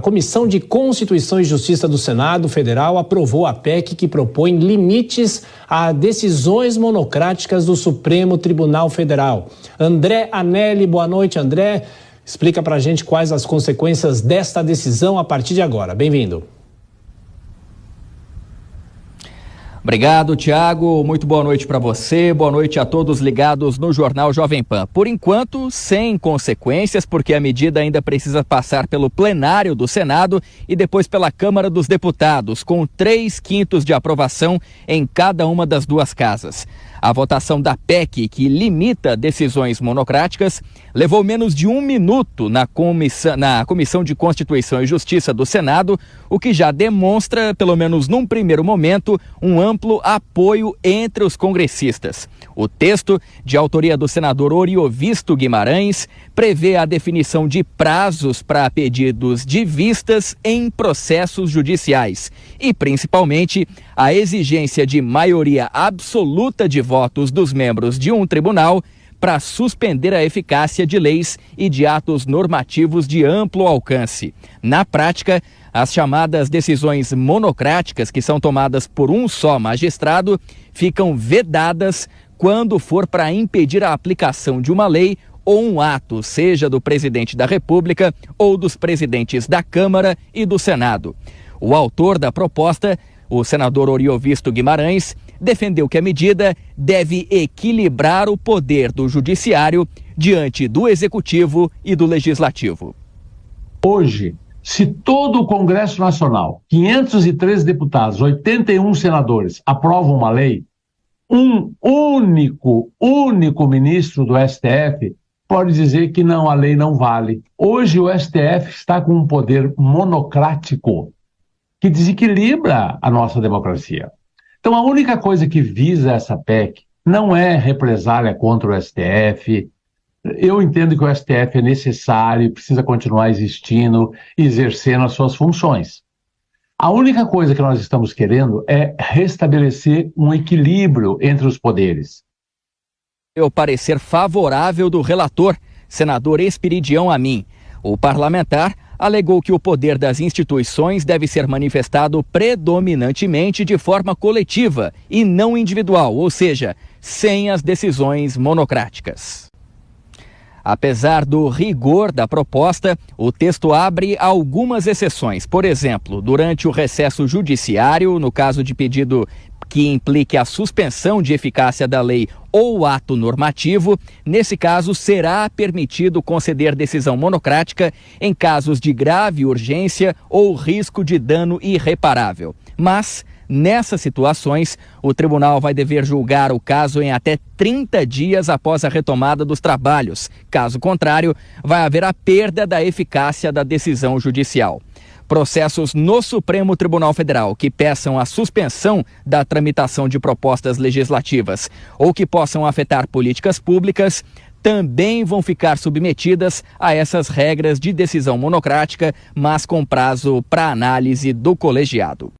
Comissão de Constituição e Justiça do Senado Federal aprovou a PEC que propõe limites a decisões monocráticas do Supremo Tribunal Federal. André Anelli, boa noite, André. Explica pra gente quais as consequências desta decisão a partir de agora. Bem-vindo. Obrigado, Tiago. Muito boa noite para você. Boa noite a todos ligados no Jornal Jovem Pan. Por enquanto, sem consequências, porque a medida ainda precisa passar pelo plenário do Senado e depois pela Câmara dos Deputados, com 3/5 de aprovação em cada uma das duas casas. A votação da PEC, que limita decisões monocráticas, levou menos de 1 minuto na Comissão de Constituição e Justiça do Senado, o que já demonstra, pelo menos num primeiro momento, um amplo apoio entre os congressistas. O texto, de autoria do senador Oriovisto Guimarães, prevê a definição de prazos para pedidos de vistas em processos judiciais e, principalmente, a exigência de maioria absoluta de votos dos membros de um tribunal para suspender a eficácia de leis e de atos normativos de amplo alcance. Na prática, as chamadas decisões monocráticas, que são tomadas por um só magistrado, ficam vedadas quando for para impedir a aplicação de uma lei ou um ato, seja do presidente da República ou dos presidentes da Câmara e do Senado. O autor da proposta, o senador Oriovisto Guimarães, defendeu que a medida deve equilibrar o poder do judiciário diante do executivo e do legislativo. Hoje, se todo o Congresso Nacional, 513 deputados, 81 senadores, aprovam uma lei, um único ministro do STF pode dizer que não, a lei não vale. Hoje o STF está com um poder monocrático que desequilibra a nossa democracia. Então a única coisa que visa essa PEC não é represália contra o STF. Eu entendo que o STF é necessário, precisa continuar existindo e exercendo as suas funções. A única coisa que nós estamos querendo é restabelecer um equilíbrio entre os poderes. O parecer favorável do relator, senador Esperidião Amin. O parlamentar alegou que o poder das instituições deve ser manifestado predominantemente de forma coletiva e não individual, ou seja, sem as decisões monocráticas. Apesar do rigor da proposta, o texto abre algumas exceções. Por exemplo, durante o recesso judiciário, no caso de pedido que implique a suspensão de eficácia da lei ou ato normativo, nesse caso será permitido conceder decisão monocrática em casos de grave urgência ou risco de dano irreparável. Mas, nessas situações, o tribunal vai dever julgar o caso em até 30 dias após a retomada dos trabalhos. Caso contrário, vai haver a perda da eficácia da decisão judicial. Processos no Supremo Tribunal Federal que peçam a suspensão da tramitação de propostas legislativas ou que possam afetar políticas públicas também vão ficar submetidas a essas regras de decisão monocrática, mas com prazo para análise do colegiado.